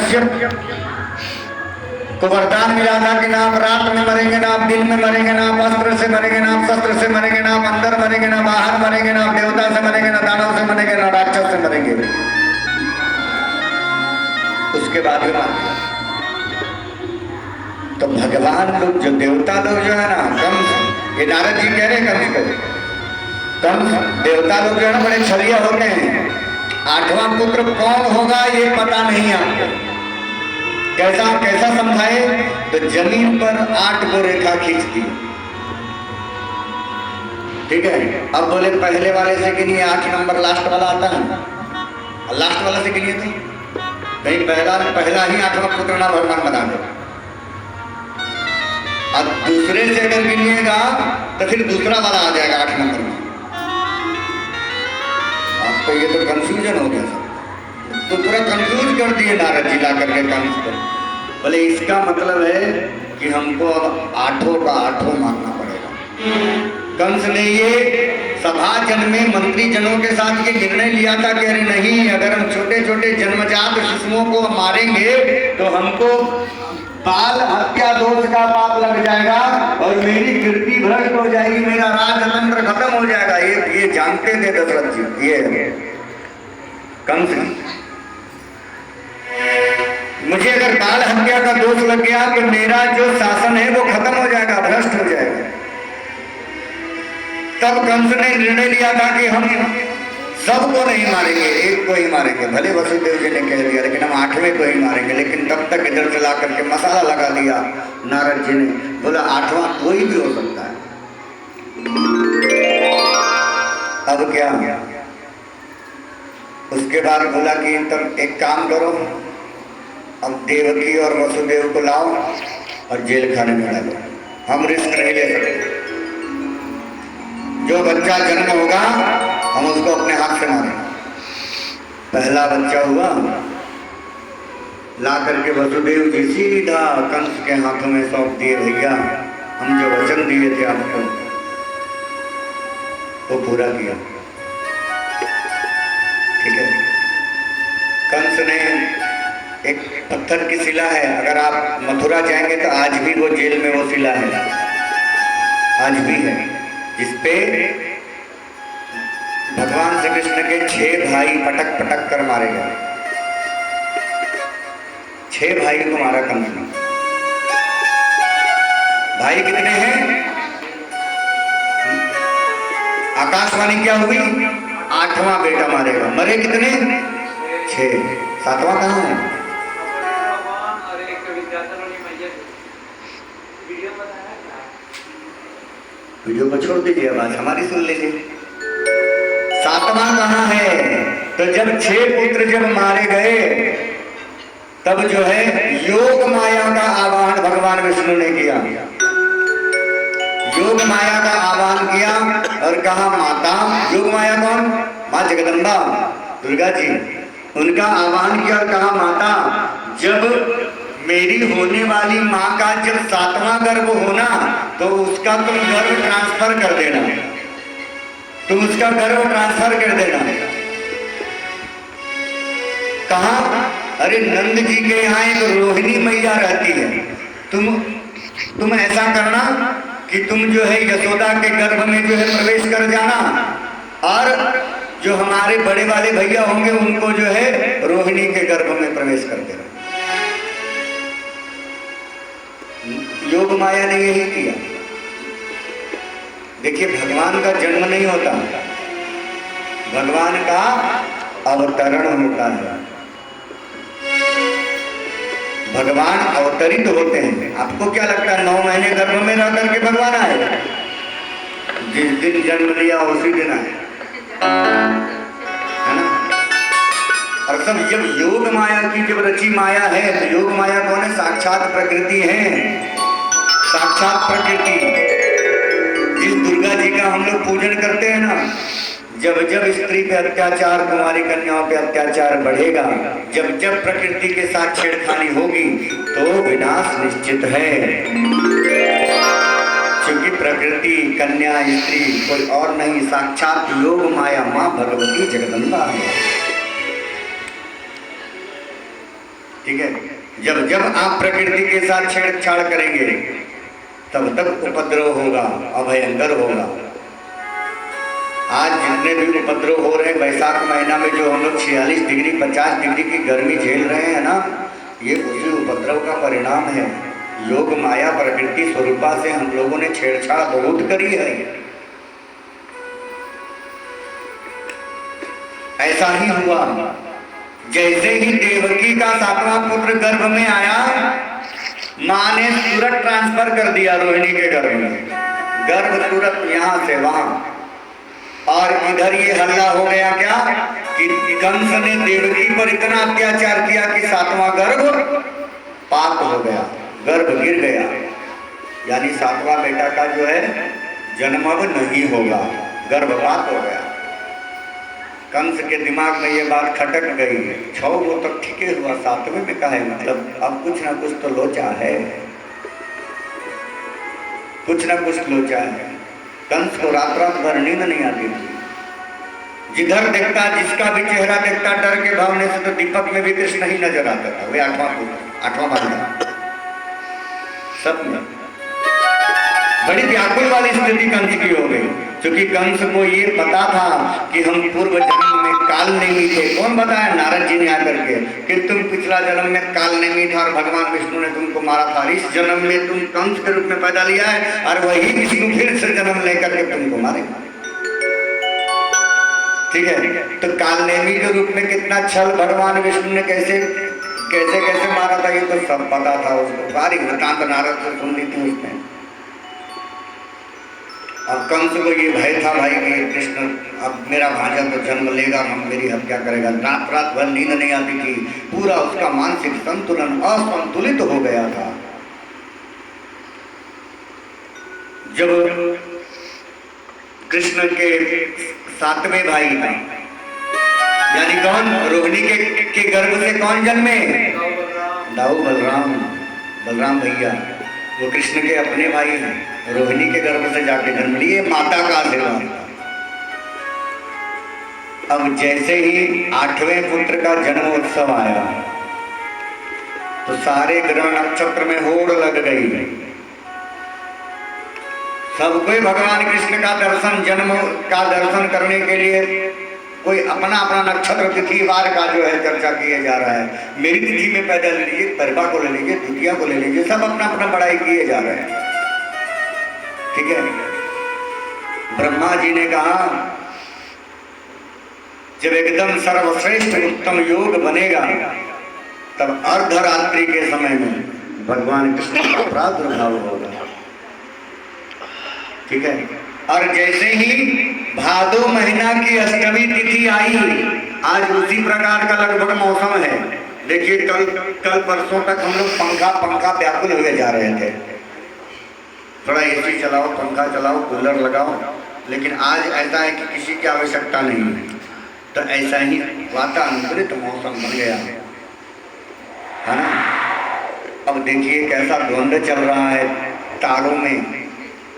कश्यप को वरदान मिला था कि ना आप रात में मरेंगे, ना आप दिन में मरेंगे, ना आप अस्त्र से मरेंगे, ना आप शस्त्र से मरेंगे, ना आप अंदर मरेंगे, ना बाहर मरेंगे, ना आप देवता से मरेंगे, ना दानव से मरेंगे, ना राक्षस से मरेंगे। उसके बाद भी मार दिया। तो भगवान लोग जो देवता लोग जो है ना, कंस, ये नारद जी कह रहे कंस को, कंस देवता लोग जो है ना बड़े छलिया होते हैं। 8वां पुत्र कौन होगा ये पता नहीं आपको। कैसा कैसा समझाए? तो जमीन पर 8 को रेखा खींच दी। ठीक है, अब बोले पहले वाले से गिनिए, 8 नंबर लास्ट वाला आता है, लास्ट वाला से गिनिए थे कहीं पहला ही 8वां पुत्र ना भगवान बना दे। अब दूसरे से अगर गिनिएगा तो फिर दूसरा वाला आ जाएगा 8 नंबर में। आपको ये तो कंफ्यूजन हो गया सब, तो पूरा कंफ्यूज कर दिए नारद जी ला करके कंस को। बोले इसका मतलब है कि हमको अब 8 का 8 मानना पड़ेगा। कंस ने ये सभा जन में मंत्री जनों के साथ ये निर्णय लिया था कि अरे नहीं, अगर हम छोटे छोटे जन्मजात शिशुओं को मारेंगे तो हमको बाल हत्या दोष का पाप लग जाएगा और मेरी कीर्ति भ्रष्ट हो जाएगी, मेरा राजतंत्र खत्म हो जाएगा। ये जानते थे दशरथ जी, ये कंस। मुझे अगर बाल हत्या का दोष लग गया कि मेरा जो शासन है वो खत्म हो जाएगा, भ्रष्ट हो जाएगा। तब कंस ने निर्णय लिया था कि हम सबको नहीं मारेंगे, एक को ही मारेंगे। भले वसुदेव जी ने कह दिया लेकिन हम 8वें को ही मारेंगे। लेकिन तब तक इधर से ला करके मसाला लगा दिया नारद जी ने, बोला 8वां कोई भी हो सकता है। अब क्या? उसके बाद बोला कि तब एक काम करो, अब देवकी और वसुदेव को लाओ और जेल खाने में डालो, हम रिस्क नहीं ले सकते। जो बच्चा जन्म होगा हम उसको अपने हाथ से मारेंगे। पहला बच्चा हुआ, ला करके वसुदेव जी सीधा कंस के हाथों में सौंप दिए, भैया हम जो वचन दिए थे आपको वो पूरा किया। ठीक है, कंस ने एक पत्थर की शिला है, अगर आप मथुरा जाएंगे तो आज भी वो जेल में वो शिला है, आज भी है, जिसपे भगवान श्री कृष्ण के 6 भाई पटक पटक कर मारे गए। 6 भाई को मारा कंस ने। भाई कितने हैं? आकाशवाणी क्या हुई? 8वां बेटा मारेगा। मरे कितने? 6। 7वां कहाँ है? वीडियो को छोड़ दीजिए, आवाज हमारी सुन लीजिए। 7वां कहाँ है? तो जब 6 पुत्र जब मारे गए तब जो है योग माया का आवाहन भगवान विष्णु ने किया। योग माया का आवाहन किया और कहा माता, योग माया कौन? माँ जगदम्बा दुर्गा जी, उनका आह्वान किया और कहा माता, जब मेरी होने वाली माँ का जब 7वां गर्भ होना तो उसका तुम गर्भ ट्रांसफर कर देना, तुम उसका गर्भ ट्रांसफर कर देना। कहा? अरे नंद जी के यहाँ एक रोहिणी मैया रहती है, तुम ऐसा करना कि तुम जो है यशोदा के गर्भ में जो है प्रवेश कर जाना और जो हमारे बड़े वाले भैया होंगे उनको जो है रोहिणी के गर्भ में प्रवेश कर देना। योग माया ने यही किया। देखिए भगवान का जन्म नहीं होता, भगवान का अवतरण होता है। भगवान अवतरित होते हैं। आपको क्या लगता है 9 महीने गर्भ में रह करके भगवान आए? जिस दिन जन्म लिया उसी दिन आए, है ना? और सब जब योग माया की जब रची माया है तो योग माया कौन है? साक्षात प्रकृति है, साक्षात प्रकृति। जिस दुर्गा जी का हम लोग पूजन करते हैं ना, जब जब स्त्री पे अत्याचार, कुमारी कन्याओं पे अत्याचार बढ़ेगा, जब जब प्रकृति के साथ छेड़खानी होगी तो विनाश निश्चित है। क्योंकि प्रकृति, कन्या, स्त्री कोई और नहीं, साक्षात योग माया माँ भगवती जगदम्बा है। ठीक है, जब जब आप प्रकृति के साथ छेड़छाड़ करेंगे तब तक उपद्रव होगा, अभयंकर होगा। आज जितने भी उपद्रव हो रहे हैं, वैशाख महीना में जो हम लोग 46 डिग्री 50 डिग्री की गर्मी झेल रहे हैं ना, ये उसी उपद्रव का परिणाम है। योग माया प्रकृति स्वरूपा से हम लोगों ने छेड़छाड़ बहुत करी है। ऐसा ही हुआ, जैसे ही देवकी का 7वां पुत्र गर्भ में आया, मां ने तुरंत ट्रांसफर कर दिया रोहिणी के गर्भ में, गर्भ तुरंत यहां से वहां। और इधर ये हल्ला हो गया क्या कि कंस ने देवकी पर इतना अत्याचार किया कि 7वां गर्भ पाप हो गया, गर्भ गिर गया, यानी 7वां बेटा का जो है जन्म अब नहीं होगा, गर्भपात हो गया। कंस के दिमाग में ये बात खटक गई। 6 वो तक ठीके हुआ, 7वें में कहा है, मतलब अब कुछ ना कुछ तो लोचा है, कुछ ना कुछ लोचा है। कंस को रात रात भर नींद नहीं आती थी, जिधर देखता जिसका भी चेहरा देखता डर के भावने से, तो दीपक में भी कृष्ण ही नजर आता था। वे 8वां बांधा सब में बड़ी व्याकुल वाली स्थिति कंस की हो गई, क्योंकि कंस को ये पता था कि हम पूर्व जन्म में काल नेमी थे। कौन बताया? नारद जी ने आकर के कि तुम पिछला जन्म में काल नेमी था और भगवान विष्णु ने तुमको मारा था। इस जन्म में तुम कंस के रूप में पैदा लिया है और वही विष्णु फिर से जन्म लेकर के तुमको मारेगा। ठीक है, तो काल नेमी के रूप में कितना छल भगवान विष्णु ने कैसे कैसे कैसे मारा था, ये तो सब पता था उसको। सारी वृतांत नारद से सुन ली थी उसने। अब कंस को ये भय था भाई कि कृष्ण अब मेरा भांजा तो जन्म लेगा, हम मेरी हत्या करेगा। रात रात भर नींद नहीं आती थी, पूरा उसका मानसिक संतुलन असंतुलित हो गया था। जब कृष्ण के 7वें भाई थे, यानी कौन? रोहिणी के गर्भ से कौन जन्मे? दाऊ बलराम भैया, वो कृष्ण के अपने भाई हैं। रोहिणी के गर्भ से जाके जन्म लिए, माता का आशीर्वाद था। अब जैसे ही 8वें पुत्र का जन्म उत्सव आया तो सारे ग्रह नक्षत्र में होड़ लग गई। सबको भगवान कृष्ण का दर्शन, जन्म का दर्शन करने के लिए कोई अपना अपना नक्षत्र तिथि वार का जो है चर्चा किया जा रहा है। मेरी तिथि में पैदा ले लीजिए, परवा को ले लीजिए, द्वितीया को ले लीजिए, सब अपना अपना बड़ाई किए जा रहे हैं। ठीक है, ब्रह्मा जी ने कहा जब एकदम सर्वश्रेष्ठ उत्तम योग बनेगा तब अर्धरात्रि के समय में भगवान कृष्ण का प्रादुर्भाव होगा। ठीक है, और जैसे ही भादो महीना की अष्टमी तिथि आई, आज उसी प्रकार का लगभग मौसम है। देखिए कल परसों तक हम लोग पंखा व्याकुल हुए जा रहे थे, थोड़ा एसी चलाओ, पंखा चलाओ, कूलर लगाओ, लेकिन आज ऐसा है कि किसी की आवश्यकता नहीं है। तो ऐसा ही वातानुकूलित मौसम बन गया है ना। अब देखिए कैसा द्वंद्व चल रहा है तारों में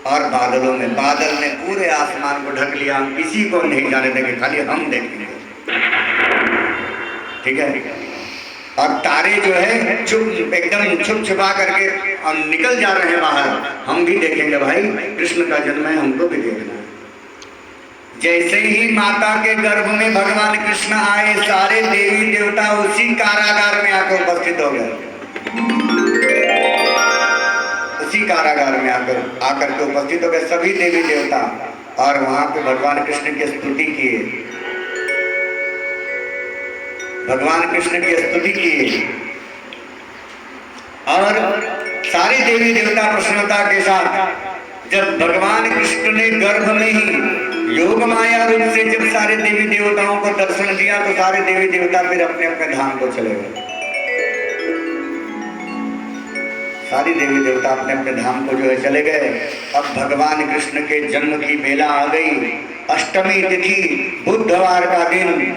और बादलों में। बादल ने पूरे आसमान को ढक लिया, हम किसी को नहीं जाने देंगे, खाली हम देखेंगे। ठीक है, और तारे जो है चुप एकदम छुप छुपा करके और निकल जा रहे हैं बाहर। हम भी देखेंगे भाई, कृष्ण का जन्म है, हमको भी देखना है। जैसे ही माता के गर्भ में भगवान कृष्ण आए, सारे देवी देवता उसी कारागार में आकर उपस्थित हो गए। उसी कारागार में आकर के उपस्थित हो गए सभी देवी देवता, और वहां पे भगवान कृष्ण की स्तुति किए, भगवान कृष्ण की स्तुति किए। और सारे देवी देवता प्रसन्नता के साथ जब भगवान कृष्ण ने गर्भ में ही योग माया रूप से जब सारे देवी देवताओं को दर्शन दिया, तो सारे देवी देवता फिर अपने अपने धाम को चले गए। सारी देवी देवता अपने अपने धाम को जो है चले गए। अब भगवान कृष्ण के जन्म की बेला आ गई। अष्टमी तिथि बुधवार का दिन।